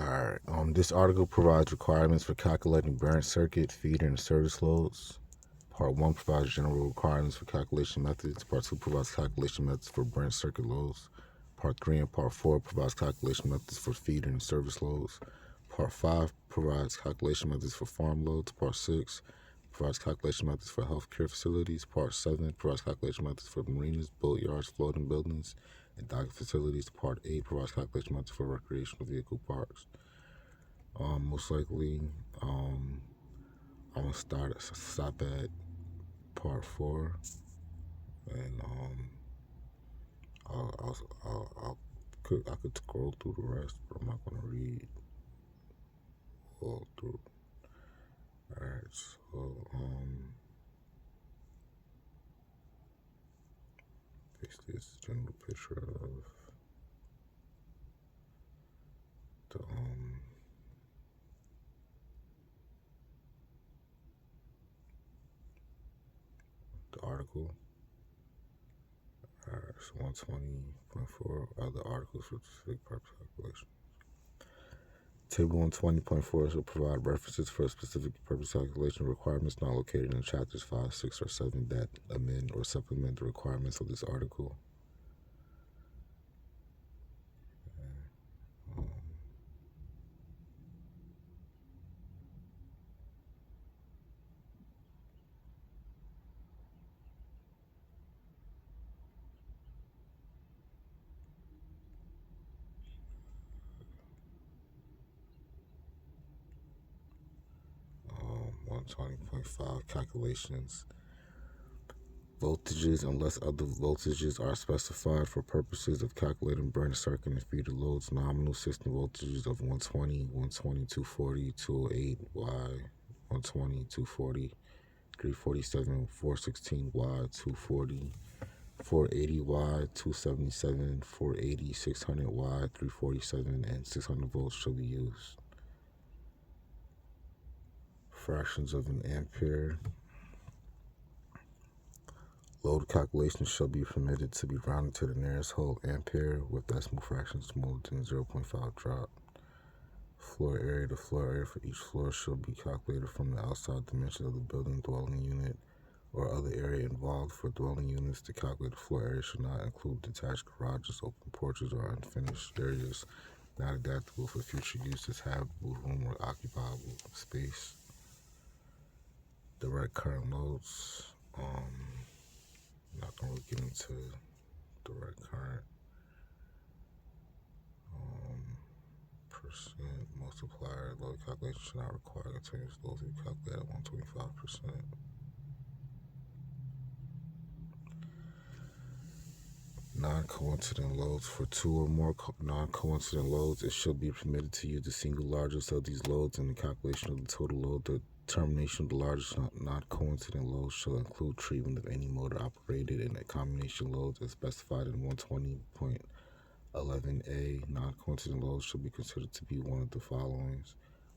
Alright, this article provides requirements for calculating branch circuit, feeder, and service loads. Part 1 provides general requirements for calculation methods. Part 2 provides calculation methods for branch circuit loads. Part 3 and Part 4 provides calculation methods for feeder and service loads. Part 5 provides calculation methods for farm loads. Part 6 provides calculation methods for healthcare facilities. Part 7 provides calculation methods for marinas, boatyards, floating buildings, and docking facilities. Part 8 provides calculation methods for recreational vehicle parks. Most likely, I'm gonna stop at Part 4, and I could scroll through the rest, but I'm not gonna read all through. All right, so basically, it's a general picture of the article. All right, so 120.4 other articles for specific purpose calculation. Table 120.4 shall provide references for specific purpose calculation requirements not located in chapters 5, 6, or 7 that amend or supplement the requirements of this article. 120.5 calculations. Voltages, unless other voltages are specified for purposes of calculating branch circuit and feeder loads, nominal system voltages of 120, 120, 240, 208 Y, 120, 240, 347, 416 Y, 240, 480 Y, 277, 480, 600 Y, 347, and 600 volts shall be used. Fractions of an ampere. Load calculations shall be permitted to be rounded to the nearest whole ampere with decimal fractions smaller than 0.5 drop. Floor area. The floor area for each floor shall be calculated from the outside dimensions of the building, dwelling unit, or other area involved. For dwelling units, to calculate the floor area should not include detached garages, open porches, or unfinished areas not adaptable for future use as habitable room or occupiable space. Direct current loads. I'm not going to get into direct current. Percent multiplier. Load calculation should not require continuous load to be calculated at 125%. Non-coincident loads. For two or more non-coincident loads, it shall be permitted to use the single largest of these loads in the calculation of the total load. The determination of the largest non-coincident loads shall include treatment of any motor operated in a combination loads as specified in 120.11a. Non-coincident loads shall be considered to be one of the following: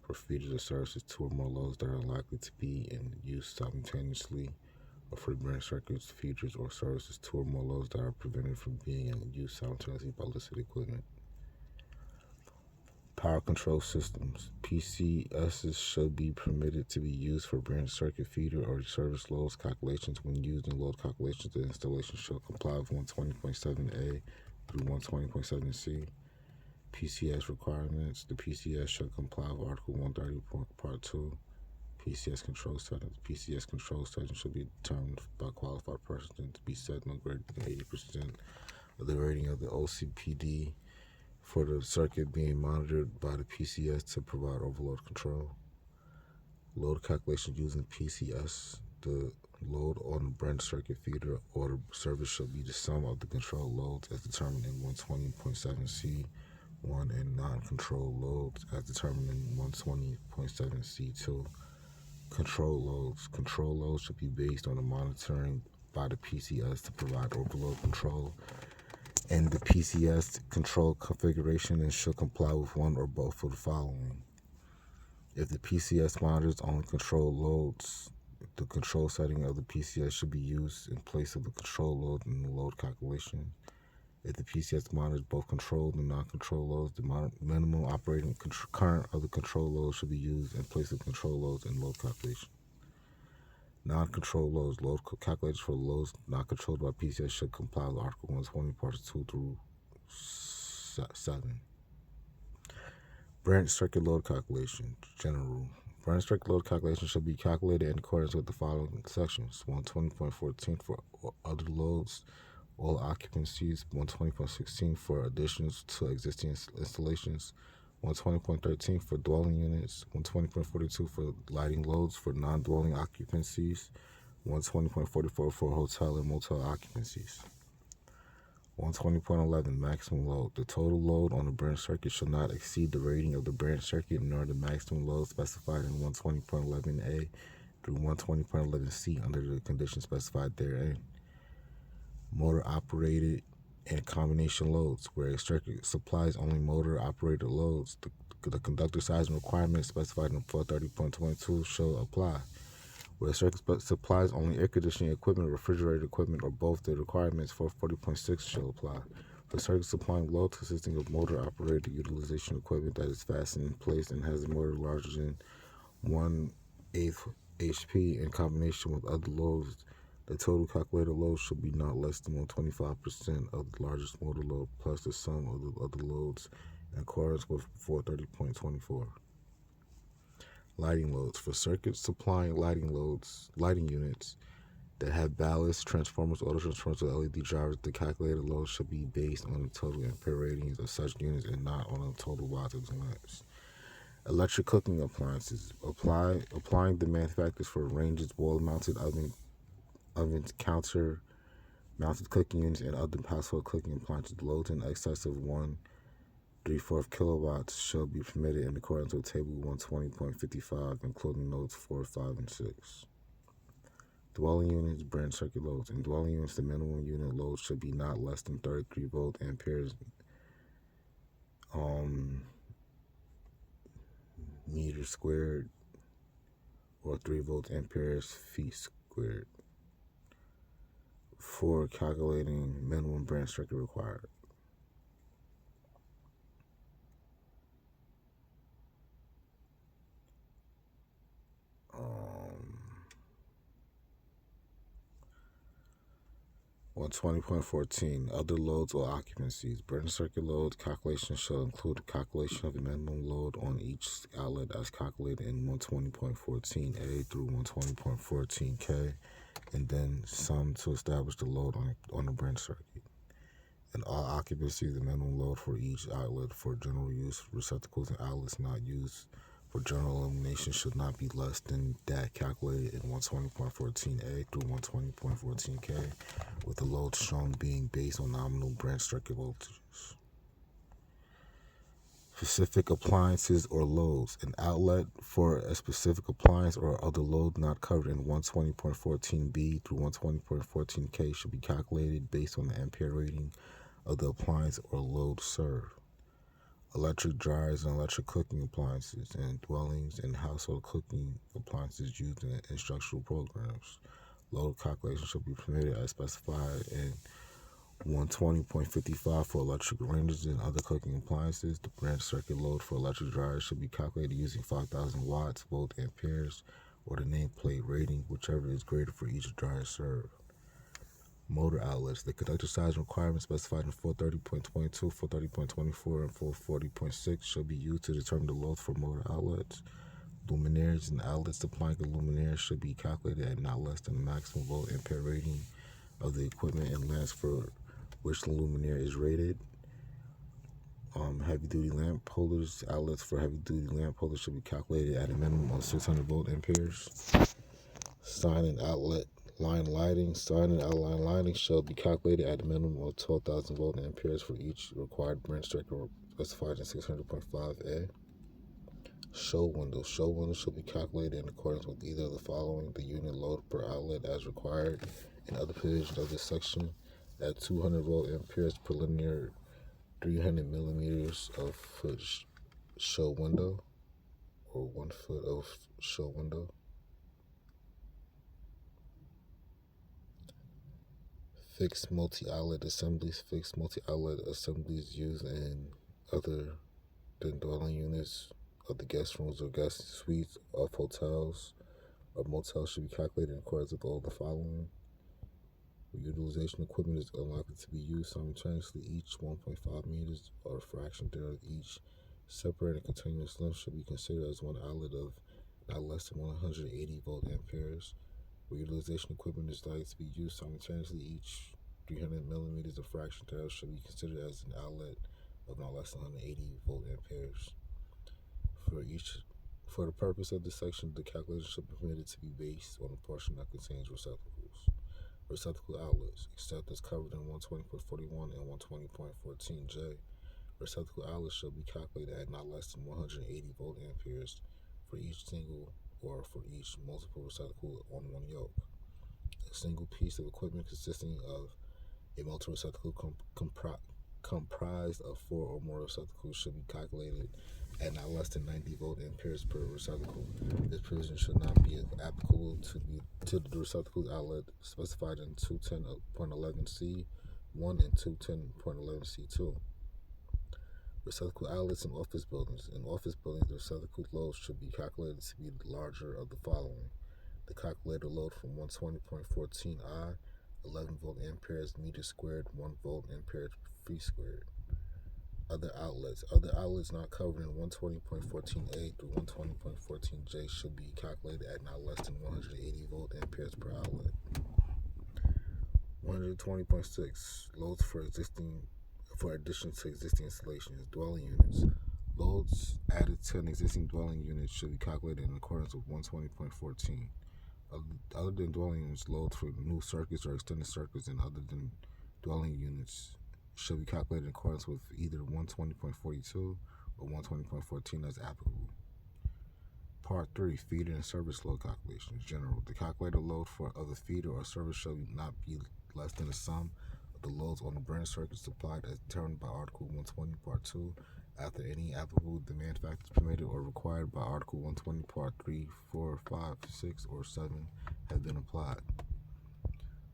for feeders or services, two or more loads that are likely to be in use simultaneously, or for branch circuits, feeders, or services, two or more loads that are prevented from being in use simultaneously by listed equipment. Power control systems. PCSs shall be permitted to be used for branch circuit, feeder, or service loads calculations. When used in load calculations, the installation shall comply with 120.7a through 120.7c. PCS requirements. The PCS shall comply with Article 130, Part 2. PCS control settings. PCS control settings should be determined by qualified person to be set no greater than 80% of the rating of the OCPD for the circuit being monitored by the PCS to provide overload control. Load calculation using PCS. The load on the branch circuit, feeder, or the service shall be the sum of the control loads as determined in 120.7c1 and non-control loads as determined in 120.7c2. Control loads. Control loads should be based on the monitoring by the PCS to provide overload control and the PCS control configuration and should comply with one or both of the following. If the PCS monitors only control loads, the control setting of the PCS should be used in place of the control load in the load calculation. If the PCS monitors both controlled and non-controlled loads, the minimum operating current of the control load should be used in place of control loads in load calculation. Non-controlled loads. Load calculations for loads not controlled by PCS should comply with Article 120, Parts 2 through 7. Branch circuit load calculation. General rule. Branch circuit load calculation should be calculated in accordance with the following sections. 120.14 for other loads, all occupancies. 120.16 for additions to existing installations. 120.13 for dwelling units. 120.42 for lighting loads for non-dwelling occupancies. 120.44 for hotel and motel occupancies. 120.11 maximum load. The total load on the branch circuit shall not exceed the rating of the branch circuit nor the maximum load specified in 120.11a through 120.11c under the conditions specified therein. Motor operated and combination loads. Where a circuit supplies only motor operated loads, the conductor size and requirements specified in 430.22 shall apply. Where a circuit supplies only air conditioning equipment, refrigerator equipment, or both, the requirements for 40.6 shall apply. For circuit supplying loads consisting of motor-operated utilization equipment that is fastened in place and has a motor larger than 1/8 HP in combination with other loads, the total calculated load should be not less than 125% of the largest motor load plus the sum of the other loads in accordance with 430.24. Lighting loads. For circuits supplying lighting units that have ballasts, transformers, auto transformers, or LED drivers, the calculated load should be based on the total ampere ratings of such units and not on the total watts of the lamps. Electric cooking appliances. Applying the manufacturers for ranges, wall-mounted ovens, counter-mounted cooking units, and other household cooking appliances. Loads in excess of 1/3 kilowatts shall be permitted in accordance with Table 120.55, including notes 4, 5, and 6. Dwelling units, branch circuit loads. In dwelling units, the minimum unit load should be not less than 33 volt amperes meters squared or 3 volt amperes feet squared for calculating minimum branch circuit required. 120.14 Other loads or occupancies. Branch circuit load calculation shall include the calculation of the minimum load on each outlet as calculated in 120.14a through 120.14k, and then sum to establish the load on the branch circuit. In all occupancies, the minimum load for each outlet for general use receptacles and outlets not used for general illumination should not be less than that calculated in 120.14a through 120.14k, with the load shown being based on nominal branch circuit voltages. Specific appliances or loads. An outlet for a specific appliance or other load not covered in 120.14b through 120.14k should be calculated based on the ampere rating of the appliance or load served. Electric dryers and electric cooking appliances in dwellings and household cooking appliances used in instructional programs. Load calculation should be permitted as specified in 120.55 for electric ranges and other cooking appliances. The branch circuit load for electric dryers should be calculated using 5,000 watts, volt amperes, or the nameplate rating, whichever is greater for each dryer served. Motor outlets. The conductor size requirements specified in 430.22, 430.24, and 440.6 shall be used to determine the load for motor outlets. Luminaires and outlets supplying a luminaire should be calculated at not less than the maximum volt ampere rating of the equipment and lamps for which the luminaire is rated. Heavy-duty lamp holders. Outlets for heavy-duty lamp holders should be calculated at a minimum of 600 volt amperes. Sign and outlet line lighting. Sign and outline lighting shall be calculated at a minimum of 12,000 volt amperes for each required branch circuit specified in 600.5a. Show windows. Show windows shall be calculated in accordance with either of the following: the unit load per outlet as required in other provisions of this section at 200 volt amperes per linear 300 millimeters of foot show window, or 1 foot of show window. Fixed multi-outlet assemblies. Fixed multi-outlet assemblies used in other than dwelling units of the guest rooms or guest suites of hotels or motels should be calculated in accordance with all the following. Utilization equipment is unlikely to be used simultaneously. Each 1.5 meters or a fraction thereof each separate and continuous length should be considered as one outlet of not less than 180 volt amperes. Where utilization equipment is likely to be used simultaneously, each 300 millimeters of fraction thereof should be considered as an outlet of not less than 180 volt amperes. For the purpose of this section, the calculation should be permitted to be based on a portion that contains receptacles. Receptacle outlets, except as covered in 120.41 and 120.14J. Receptacle outlets should be calculated at not less than 180 volt amperes for each single or for each multiple receptacle on one yoke. A single piece of equipment consisting of a multi-receptacle comprised of 4 or more receptacles should be calculated at not less than 90 volt amperes per receptacle. This provision should not be applicable to the receptacle outlet specified in 210.11c1 and 210.11c2. Receptacle outlets in office buildings. In office buildings, the receptacle loads should be calculated to be the larger of the following. The calculated load from 120.14i, 11 volt amperes meter squared, 1 volt amperes feet squared. Other outlets not covered in 120.14a through 120.14j should be calculated at not less than 180 volt amperes per outlet. 120.6 loads for addition to existing installations. Dwelling units. Loads added to an existing dwelling unit should be calculated in accordance with 120.14. Other than dwelling units, loads for new circuits or extended circuits and other than dwelling units should be calculated in accordance with either 120.42 or 120.14 as applicable. Part 3. Feeder and service load calculations. General. The calculated load of the feeder or service shall not be less than the sum of the loads on the branch circuit supplied as determined by Article 120, Part 2, after any applicable demand factors permitted or required by Article 120, Part 3, 4, 5, 6, or 7 have been applied.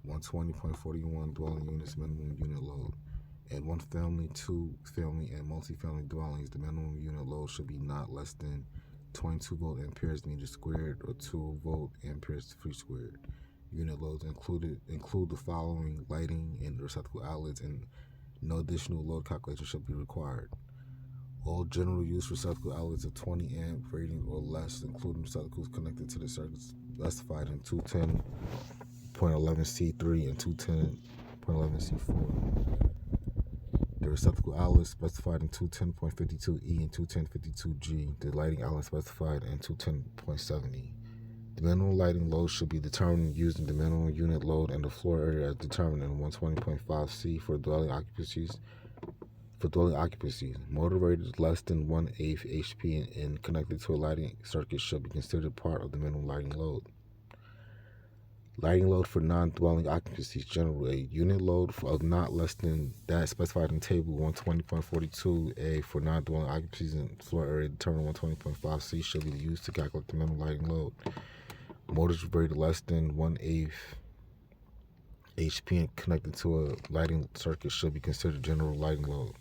120.41 dwelling units minimum unit load. In one family, two family, and multi-family dwellings, the minimum unit load should be not less than 22 volt amperes meter squared or 2 volt amperes feet squared. Unit loads include the following: lighting and receptacle outlets, and no additional load calculation should be required. All general use receptacle outlets of 20 amp rating or less, including receptacles connected to the circuits specified in 210.11c3 and 210.11c4. The receptacle outlets specified in 210.52e and 210.52g. The lighting outlet specified in 210.7e. The minimum lighting load should be determined using the minimum unit load and the floor area as determined in 120.5c for dwelling occupancies. Motor rated less than 1/8 HP and connected to a lighting circuit should be considered part of the minimum lighting load. Lighting load for non-dwelling occupancies. General. A unit load of not less than that specified in Table 120.42a for non-dwelling occupancies and floor area determined 120.5c should be used to calculate the minimum lighting load. Motors rated less than 1/8 HP and connected to a lighting circuit should be considered general lighting load.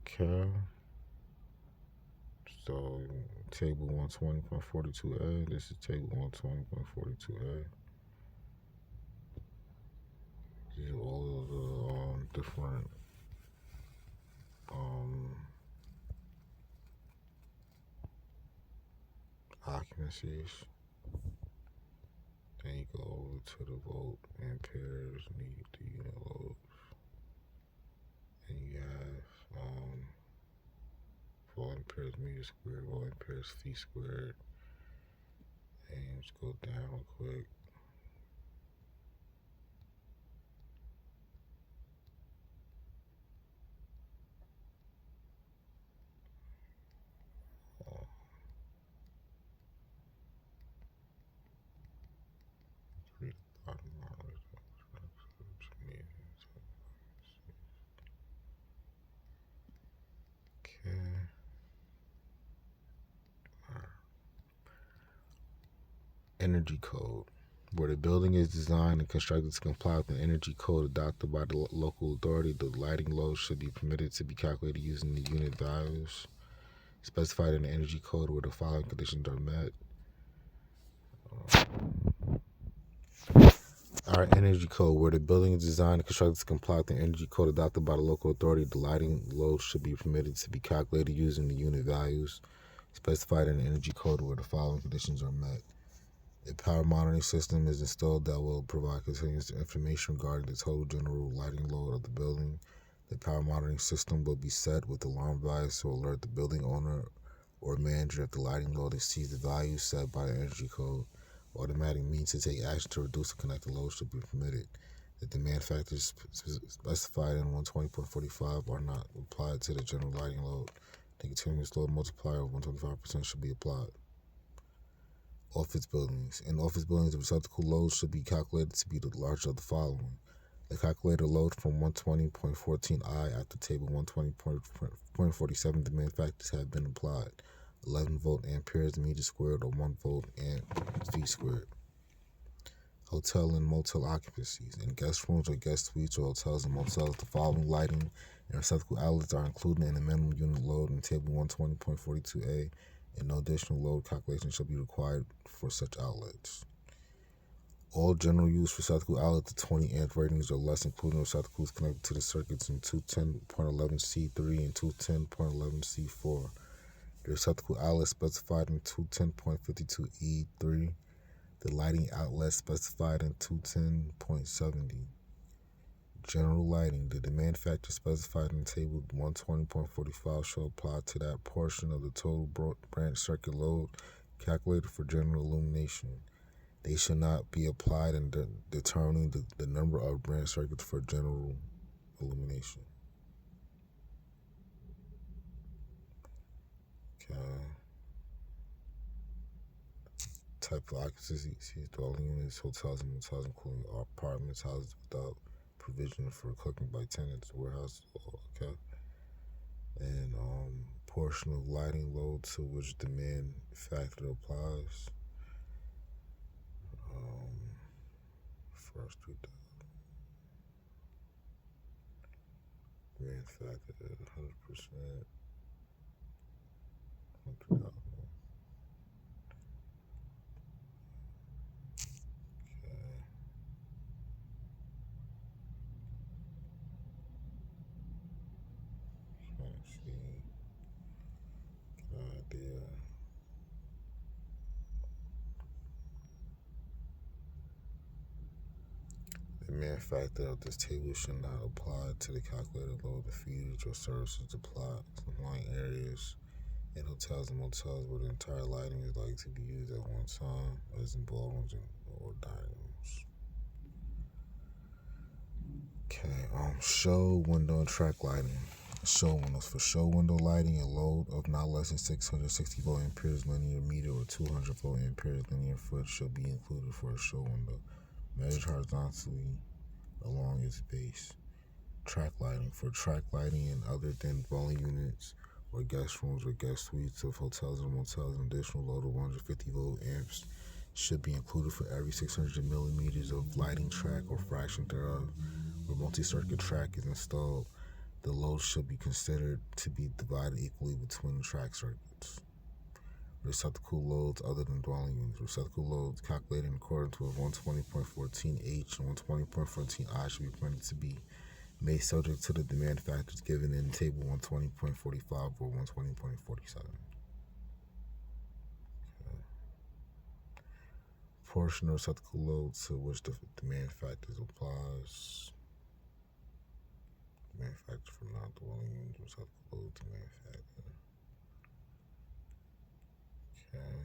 Okay. So, Table 120.42a. This is Table 120.42a. These are all of the different occupancies. Then you go over to the volt amperes, need the unit load. And you have volt amperes meter squared, volt amperes feet squared. And just go down real quick. Okay. Energy Code. Where the building is designed and constructed to comply with the energy code adopted by the local authority, the lighting load should be permitted to be calculated using the unit values specified in the energy code where the following conditions are met. Our energy code, where the building is designed and constructed to comply with the energy code adopted by the local authority, the lighting load should be permitted to be calculated using the unit values specified in the energy code where the following conditions are met. A power monitoring system is installed that will provide continuous information regarding the total general lighting load of the building. The power monitoring system will be set with alarm values to alert the building owner or manager if the lighting load exceeds the value set by the energy code. Automatic means to take action to reduce the connected load should be permitted. The demand factors specified in 120.45 are not applied to the general lighting load. The continuous load multiplier of 125% should be applied. Office buildings. In office buildings, the receptacle load should be calculated to be the larger of the following. The calculator load from 120.14i after table 120.47 demand factors have been applied. 11 volt amperes meter squared or 1 volt amp feet squared. Hotel and motel occupancies. In guest rooms or guest suites or hotels and motels, the following lighting and receptacle outlets are included in the minimum unit load in table 120.42a, and no additional load calculation shall be required for such outlets. All general use receptacle outlets of 20 amp ratings or less, including receptacles connected to the circuits in 210.11c3 and 210.11c4. The receptacle outlet specified in 210.52e3. The lighting outlet specified in 210.70. General lighting. The demand factor specified in table 120.45 shall apply to that portion of the total branch circuit load calculated for general illumination. They should not be applied in determining the number of branch circuits for general illumination. Okay. Type of occupancy, dwelling units, hotels and motels, including apartments, houses without provision for cooking by tenants, warehouse, okay. And portion of lighting load to which demand factor applies. First we demand factor at 100%. The demand factor of this table should not apply to the calculated load of feeders or services applied to lying areas in hotels and motels where the entire lighting is likely to be used at one time, as in ballrooms or dining rooms. Okay, show, window, and track lighting. Show windows. For show window lighting, a load of not less than 660 volt amperes linear meter or 200 volt amperes linear foot shall be included for a show window, measured horizontally along its base. Track lighting. For track lighting and other than dwelling units or guest rooms or guest suites of hotels and motels, an additional load of 150 volt amps should be included for every 600 millimeters of lighting track or fraction thereof. Where multi-circuit track is installed, the load should be considered to be divided equally between the track circuits. Receptacle loads other than dwelling units. Receptacle loads calculated in accordance with 120.14H and 120.14I should be permitted to be made subject to the demand factors given in table 120.45 or 120.47. Portion of receptacle load to which the demand factors applies. Demand factor for non-dwelling units, receptacle load, demand factor. Okay.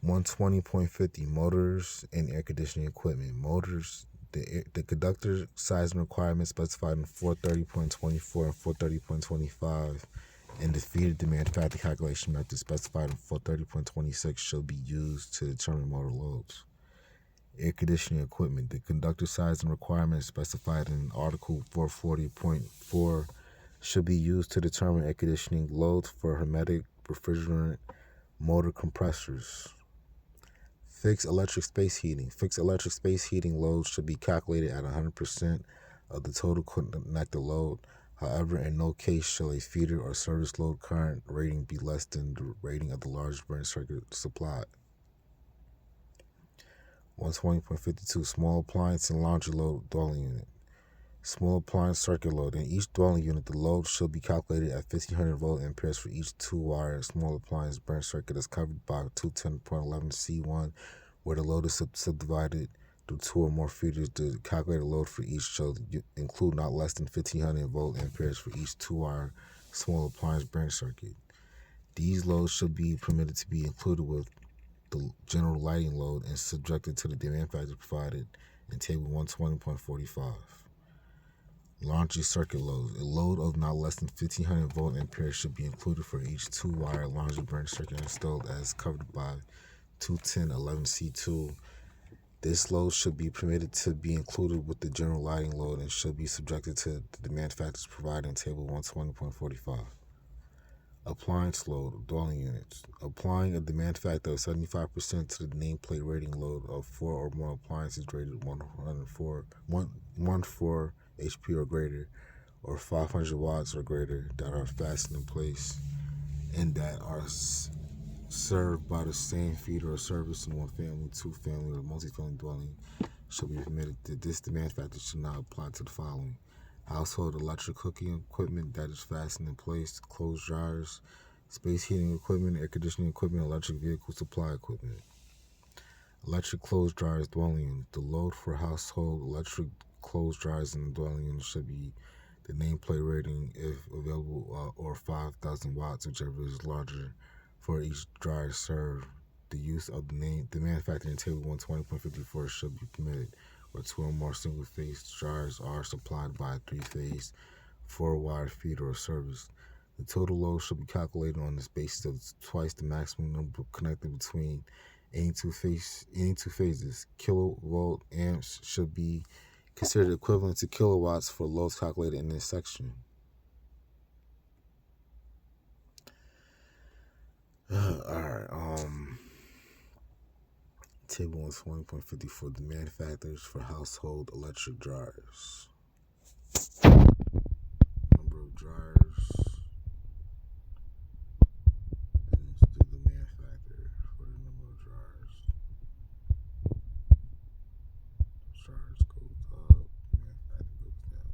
120.50 motors and air conditioning equipment. Motors, the conductor size and requirements specified in 430.24 and 430.25 and the feeder demand factor calculation method specified in 430.26 shall be used to determine motor loads. Air conditioning equipment. The conductor size and requirements specified in Article 440.4 should be used to determine air conditioning loads for hermetic, refrigerant, Motor compressors. Fixed electric space heating. Fixed electric space heating loads should be calculated at 100% of the total connected load. However, in no case shall a feeder or service load current rating be less than the rating of the largest branch circuit supplied. 120.52 Small appliance and laundry load dwelling unit. Small appliance circuit load. In each dwelling unit, the load should be calculated at 1500 volt amperes for each 2-wire small appliance branch circuit as covered by 210.11C1, where the load is subdivided through 2 or more feeders. The calculated load for each shall include not less than 1500 volt amperes for each 2-wire small appliance branch circuit. These loads should be permitted to be included with the general lighting load and subjected to the demand factor provided in Table 120.45. Laundry circuit load. A load of not less than 1500 volt amperes should be included for each 2-wire laundry branch circuit installed as covered by 210.11C2. This load should be permitted to be included with the general lighting load and should be subjected to the demand factors provided in Table 120.45. Appliance load, dwelling units. Applying a demand factor of 75% to the nameplate rating load of 4 or more appliances rated 104 HP or greater, or 500 watts or greater, that are fastened in place and that are served by the same feeder or service in one family, 2-family, or multi-family dwelling shall be permitted. This demand factor should not apply to the following: household electric cooking equipment that is fastened in place, clothes dryers, space heating equipment, air conditioning equipment, electric vehicle supply equipment. Electric clothes dryers dwelling unit. The load for household electric clothes dryers in the dwelling unit should be the nameplate rating, if available, or 5,000 watts, whichever is larger, for each dryer served. The use of the demand factor in Table 120.54 should be permitted, where 2 or more single-phase dryers are supplied by a 3-phase 4-wire feeder or service. The total load should be calculated on this basis of twice the maximum number connected between any two phases. Kilovolt amps should be considered equivalent to kilowatts for loads calculated in this section. Alright, Table 120.54 demand factors for household electric dryers. Number of dryers, and it's the demand factor for the number of dryers. Dryers goes up, demand factor goes down.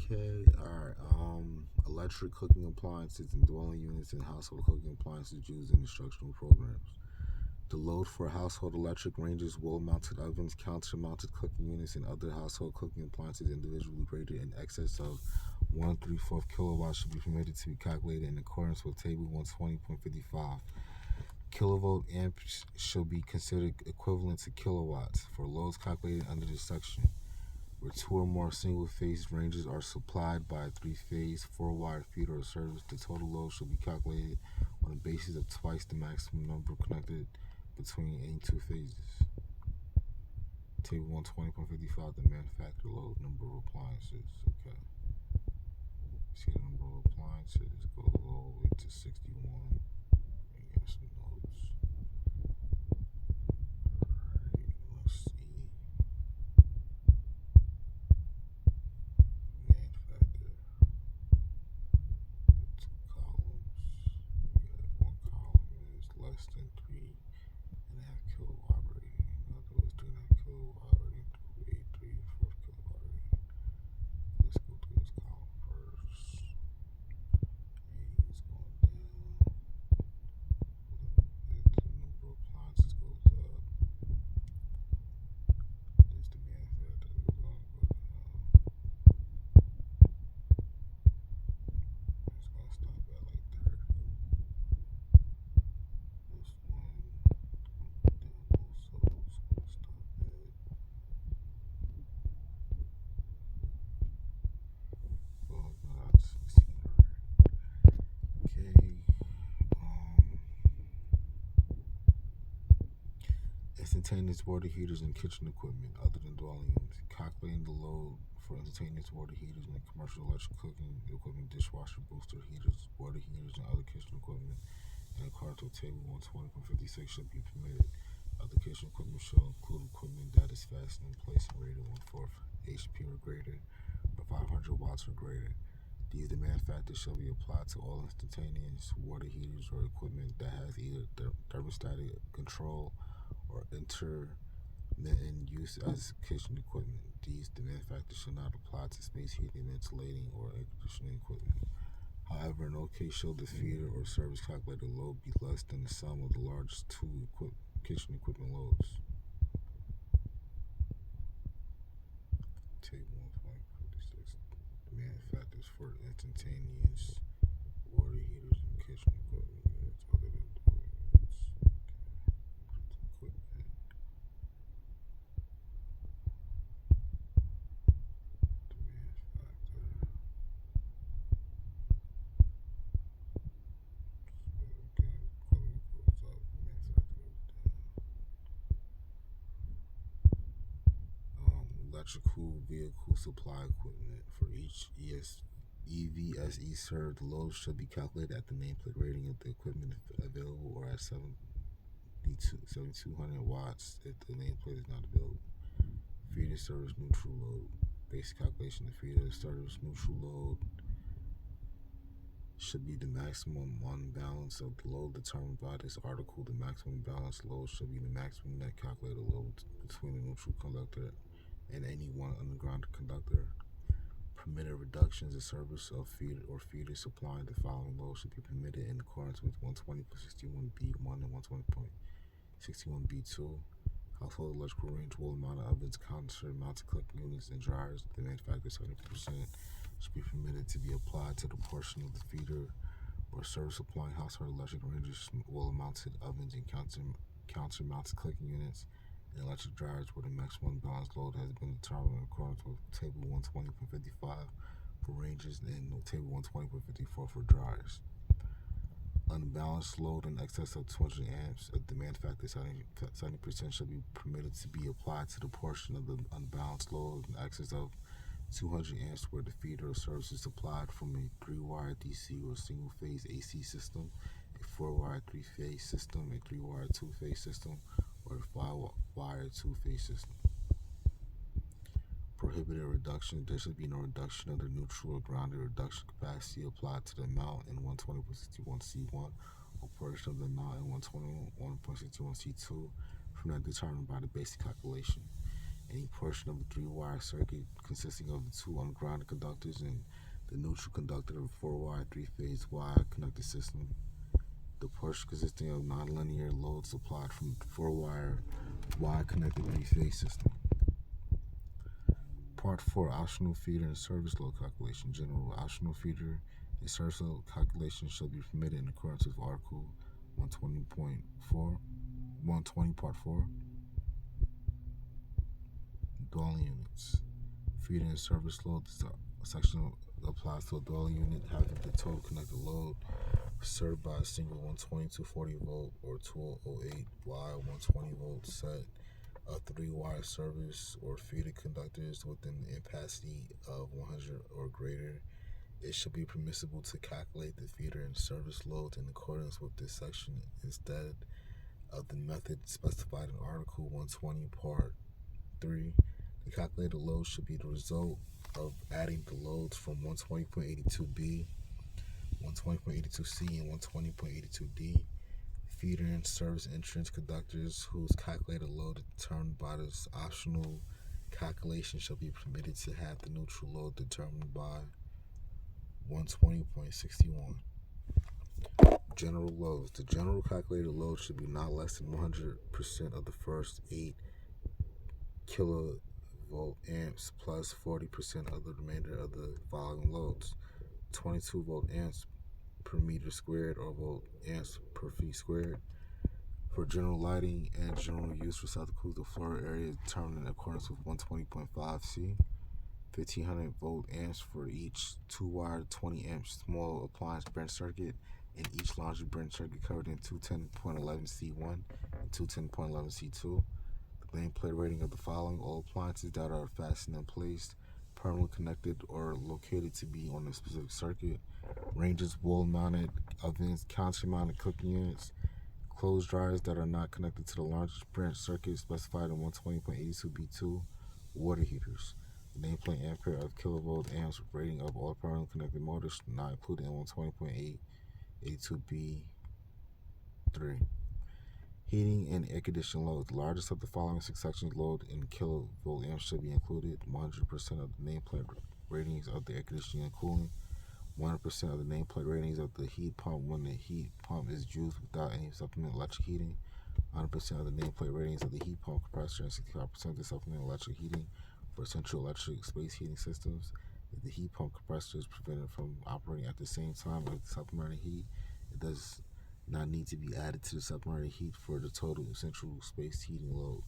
Okay, alright. Electric cooking appliances and dwelling units and household cooking appliances used in instructional programs. The load for household electric ranges, wall-mounted ovens, counter-mounted cooking units, and other household cooking appliances individually rated in excess of 1/3 kilowatts should be permitted to be calculated in accordance with Table 120.55. Kilovolt amps shall be considered equivalent to kilowatts for loads calculated under this section. Where 2 or more single-phase ranges are supplied by a 3-phase 4-wire feeder or service, the total load shall be calculated on the basis of twice the maximum number connected between any 2 phases. Table 120.55, the manufacturer load, number of appliances. Okay. See the number of appliances goes all the way to 61. And get some notes. Alright, let's see. Manufacturer. 2 columns. We got one column is less than 3.5 kilowatt rating. In other words, 3.5 kilowatt rating through 3/4 kilowatt rating. Let's go through this column first. A is going down. The number of appliances goes up. This the manufacturer is going to go down. It's going to stop at like 30. This one, down more. Instantaneous water heaters and kitchen equipment other than dwelling units. Calculating the load for instantaneous water heaters and commercial electric cooking equipment, dishwasher, booster heaters, water heaters, and other kitchen equipment in accordance with Table 120.56 should be permitted. Other kitchen equipment shall include equipment that is fastened in place and rated 1/4 HP or greater, or 500 watts or greater. These demand factors shall be applied to all instantaneous water heaters or equipment that has either thermostatic control or intermittent use as kitchen equipment. These demand factors shall not apply to space heating, ventilating, or air conditioning equipment. However, in no case shall the feeder or service calculated load be less than the sum of the largest two kitchen equipment loads. Table 1.56. Demand factors for instantaneous water heaters and kitchen equipment units other than dwelling units. Equipment. Demand factor. Equipment goes up. Demand factor goes down. Electrical vehicle supply equipment for each EVSE served, the load should be calculated at the nameplate rating of the equipment if available, or at 7,200 watts if the nameplate is not available. Feeder service neutral load. Basic calculation of feeder service neutral load should be the maximum unbalance of the load determined by this article. The maximum balanced load should be the maximum net calculated load between the neutral conductor and any one underground conductor. Permitted reductions in service of feeder or feeder supplying the following load should be permitted in accordance with 120.61b1 and 120.61b2. Household electrical range will amount of ovens, concert mounted cooking units, and dryers. The demand factor 70% should be permitted to be applied to the portion of the feeder or service supplying household electric ranges will mounted ovens and counter mounted cooking units and electric dryers where the maximum balanced load has been determined in accordance with Table 120.55 for ranges and Table 120.54 for dryers. Unbalanced load in excess of 200 amps, a demand factor 70% shall be permitted to be applied to the portion of the unbalanced load in excess of 200 amps where the feeder or service is supplied from a 3-wire DC or single-phase AC system, a 4-wire 3-phase system, a 3-wire 2-phase system, or a 5-wire 2-phase system. Prohibited reduction. There should be no reduction of the neutral or grounded reduction capacity applied to the amount in 120.61C1 or portion of the amount in 121.61C2 from that determined by the basic calculation. Any portion of the 3-wire circuit consisting of the 2 ungrounded conductors and the neutral conductor of a 4-wire 3-phase wire connected system. The portion consisting of nonlinear load supplied from the 4-wire connected 3-phase system. Part 4, optional feeder and service load calculation. General optional feeder and service load calculation shall be permitted in accordance with Article 120 Part 4. Dwelling units. Feeder and service load. This section applies to a dwelling unit having the total connected load served by a single 120 240 volt or 208 Y 120 volt set of 3-wire service or feeder conductors within the capacity of 100 or greater. It should be permissible to calculate the feeder and service loads in accordance with this section instead of the method specified in Article 120 Part 3. The calculated load should be the result of adding the loads from 120.82b, 120.82c, and 120.82d. Feeder and service entrance conductors whose calculated load is determined by this optional calculation shall be permitted to have the neutral load determined by 120.61. General loads. The general calculated load should be not less than 100% of the first 8 kilovolt amps plus 40% of the remainder of the following loads: 22 volt amps per meter squared or volt amps per feet squared. For general lighting and general use receptacles, the floor area is determined in accordance with 120.5C. 1500 volt amps for each 2-wire 20 amp small appliance branch circuit and each laundry branch circuit covered in 210.11C1 and 210.11C2. Nameplate rating of the following: all appliances that are fastened and placed, permanently connected, or located to be on a specific circuit. Ranges: wall-mounted ovens, counter-mounted cooking units, clothes dryers that are not connected to the largest branch circuit specified in 120.82b2, water heaters. The nameplate ampere of kilovolt amps rating of all permanently connected motors not included in 120.82b3. Heating and air conditioning loads. The largest of the following six sections load in kilovolt amps should be included: 100% of the nameplate ratings of the air conditioning and cooling, 100% of the nameplate ratings of the heat pump when the heat pump is used without any supplemental electric heating, 100% of the nameplate ratings of the heat pump compressor, and 65% of the supplemental electric heating for central electric space heating systems. If the heat pump compressor is prevented from operating at the same time as the supplementary heat, it does not need to be added to the supplementary heat for the total central space heating load.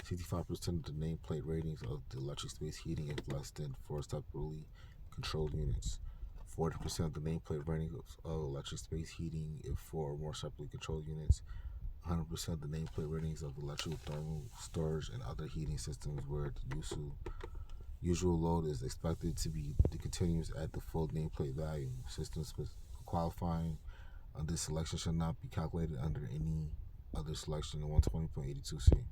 65% of the nameplate ratings of the electric space heating if less than 4 separately controlled units. 40% of the nameplate ratings of electric space heating if 4 or more separately controlled units. 100% of the nameplate ratings of electrical thermal storage and other heating systems where the usual load is expected to be continuous at the full nameplate value. Systems qualifying under this selection shall not be calculated under any other selection in 120.82c.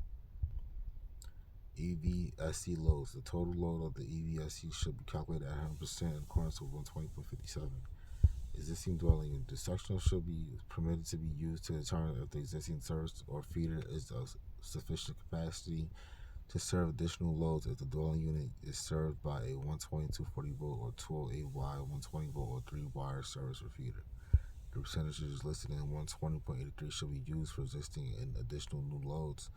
EV/SC loads. The total load of the EV/SC should be calculated at 100% in accordance with 120.57. Existing dwelling. The sectional should be permitted to be used to determine if the existing service or feeder is of sufficient capacity to serve additional loads if the dwelling unit is served by a 120, 240 volt or 208Y, 120 volt or 3 wire service or feeder. The percentages listed in 120.83 should be used for existing and additional new loads.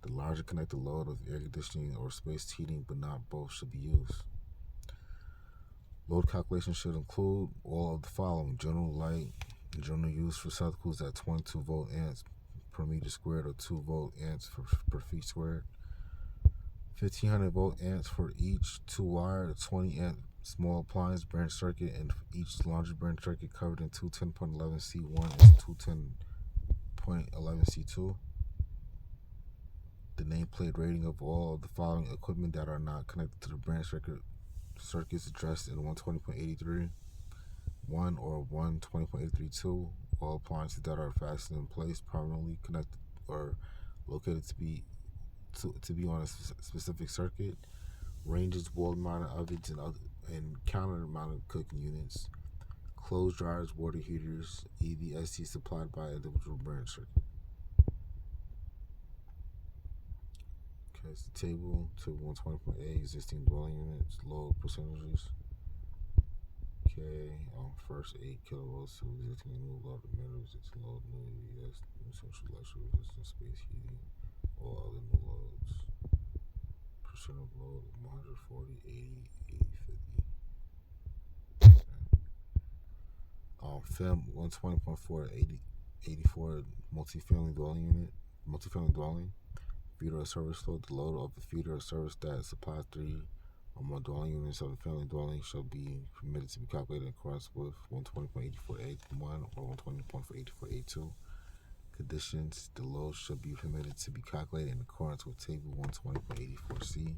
The larger connected load of air conditioning or space heating, but not both, should be used. Load calculation should include all of the following: general light and general use for receptacles at 22 volt amps per meter squared or 2 volt amps per feet squared. 1500 volt amps for each 2 wire 20 amp small appliance branch circuit, and each larger branch circuit covered in 210.11c1 and 210.11c2. The nameplate rating of all of the following equipment that are not connected to the branch circuits addressed in 120.83. 1 or 120.832. All appliances that are fastened in place, permanently connected or located to be on a specific circuit. Ranges: wall-mounted ovens and counter-mounted cooking units. Clothes dryers, water heaters, EV/SC supplied by individual branch circuit. Okay, it's the table to 120.8 existing dwelling units, load percentages. Okay, first 8 kilovolts to existing new load, middle existing load, new EVS, new central electric resistance, space heating, all other new loads. Percent of load 140, 80, 50. Film 120.4, 84 multifamily dwelling. Feeder or service load. The load of the feeder or service that supplies 3 or more dwelling units of a family dwelling shall be permitted to be calculated in accordance with 120.84A1 or 120.84A2. Conditions: the load should be permitted to be calculated in accordance with Table 120.84C,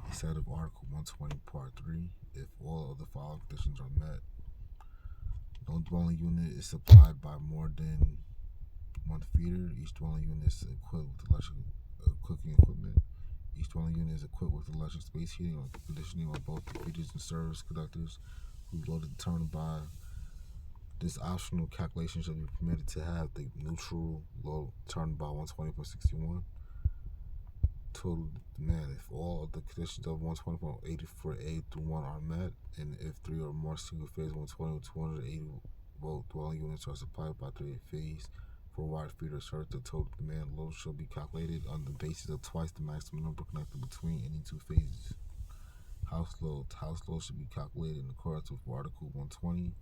instead of Article 120, Part 3, if all of the following conditions are met. No dwelling unit is supplied by more than one feeder. Each dwelling unit is equipped with electric cooking equipment. Each dwelling unit is equipped with electric space heating or conditioning on both the feeders and service conductors, whose load is determined by this optional calculation shall be permitted to have the neutral load determined by 120.61. Total demand: if all of the conditions of 120.84A through 1 are met, and if 3 or more single-phase 120 or 280 volt dwelling units are supplied by 3-phase 4-wire feeder service, the total demand load shall be calculated on the basis of twice the maximum number connected between any 2 phases. House loads. House loads should be calculated in accordance with Article 120,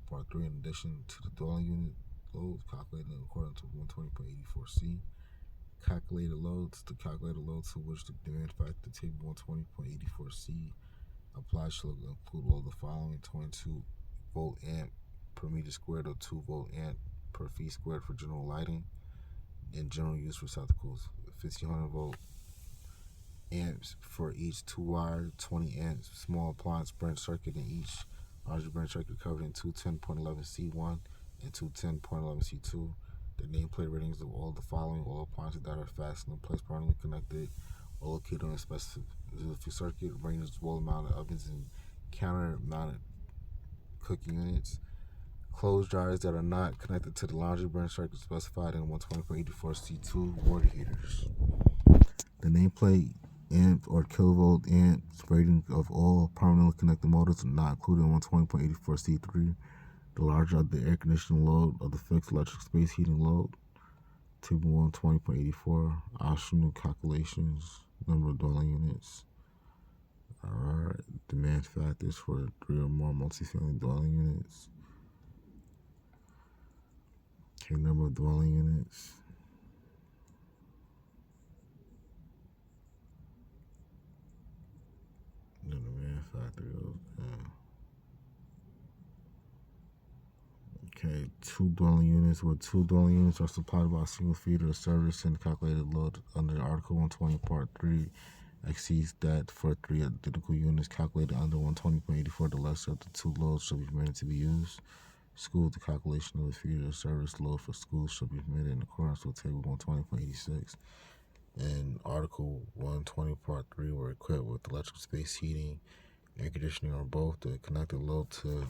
Part 3, in addition to the dwelling unit loads calculated in accordance with 120.84C. Calculated loads. The calculated loads to which the demand factor Table 120.84C applies shall include all the following: 22 volt amp per meter squared or 2 volt amp per feet squared for general lighting and general use receptacles. 1500 volt amps for each 2-wire, 20 amps small appliance branch circuit, in each larger branch circuit covered in 210.11C1 and 210.11C2. The nameplate ratings of all the following: all appliances that are fastened in place permanently connected or located on a specific circuit, ranges, wall-mounted ovens, and counter-mounted cooking units. Clothes dryers that are not connected to the laundry branch circuit specified in 120.84C2. Water heaters. The nameplate amp or kilovolt amps rating of all permanently connected motors not included in 120.84C3. The larger the air conditioning load of the fixed electric space heating load. Table 120.84. Optional calculations. Number of dwelling units. Alright. Demand factors for 3 or more multifamily dwelling units. Okay, number of dwelling units. The demand factor goes down. Okay, 2 dwelling units, where 2 dwelling units are supplied by a single feeder of service and calculated load under Article 120, Part 3 exceeds that for 3 identical units calculated under 120.84. The lesser of the 2 loads shall be permitted to be used. School, the calculation of the feeder of service load for schools shall be permitted in accordance with Table 120.86. And Article 120, Part 3 were equipped with electrical space heating, air conditioning, or both. The connected load to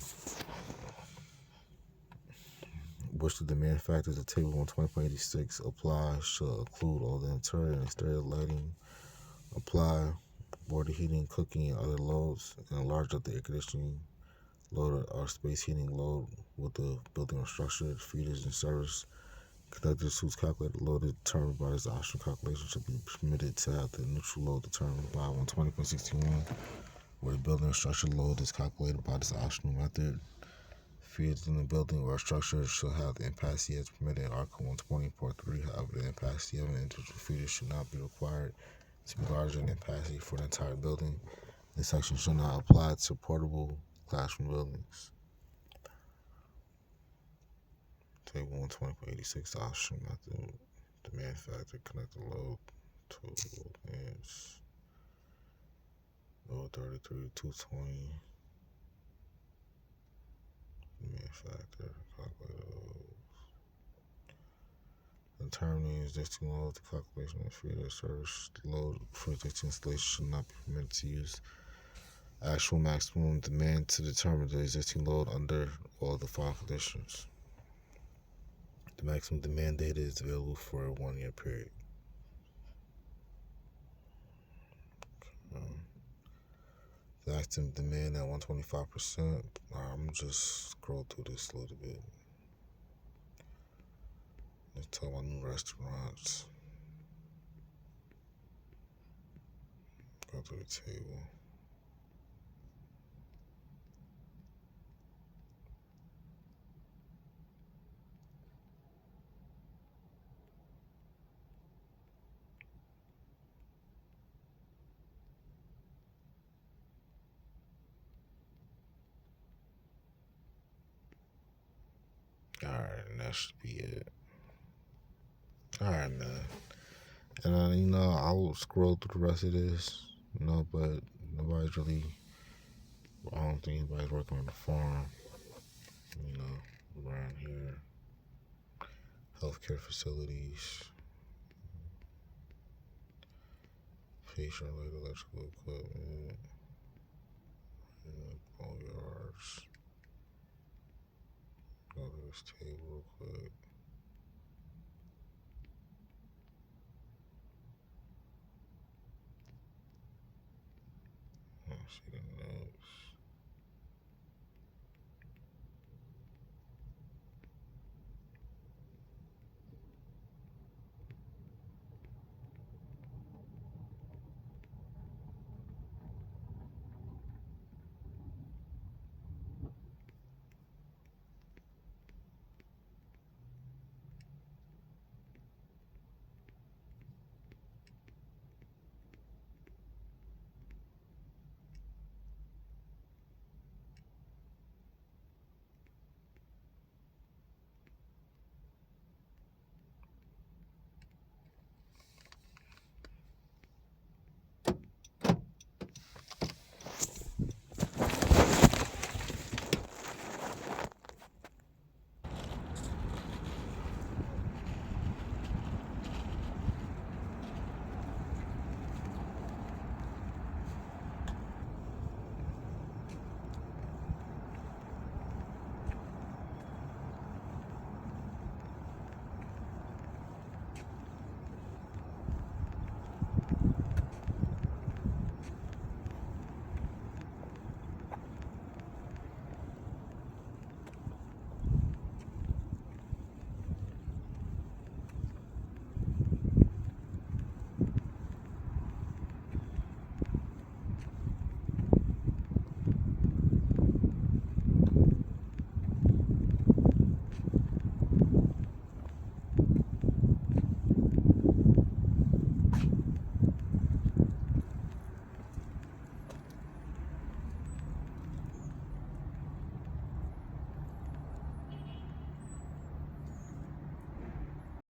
which the demand factors of Table 120.86 apply shall include all the interior and exterior lighting, apply water heating, cooking, and other loads, and enlarge up the air conditioning load or space heating load with the building or structure, feeders, and service connectors whose calculated load is determined by this optional calculation should be permitted to have the neutral load determined by 120.61, where the building or structure load is calculated by this optional method. Feeders in the building or structure shall have the impasse as permitted in Article 120, Part 3. However, the impasse of an individual feeder should not be required to be larger than the impasse for the entire building. This section shall not apply to portable classroom buildings. Table 120.86 option method. Demand factor, connected load, 2 amps, load 33, 220. Demand factor, calculated load. Determining existing load, the calculation of feeder service load for existing installation should not be permitted to use actual maximum demand to determine the existing load under all the following conditions. The maximum demand data is available for a 1-year period. The maximum demand at 125%. I'm just scroll through this a little bit. Let's talk about new restaurants. Go to the table. Alright, and that should be it. Alright, man. And I will scroll through the rest of this, but nobody's really, I don't think anybody's working on the farm, around here. Healthcare facilities, patient-related electrical equipment, all yards. Go to this table real quick. See the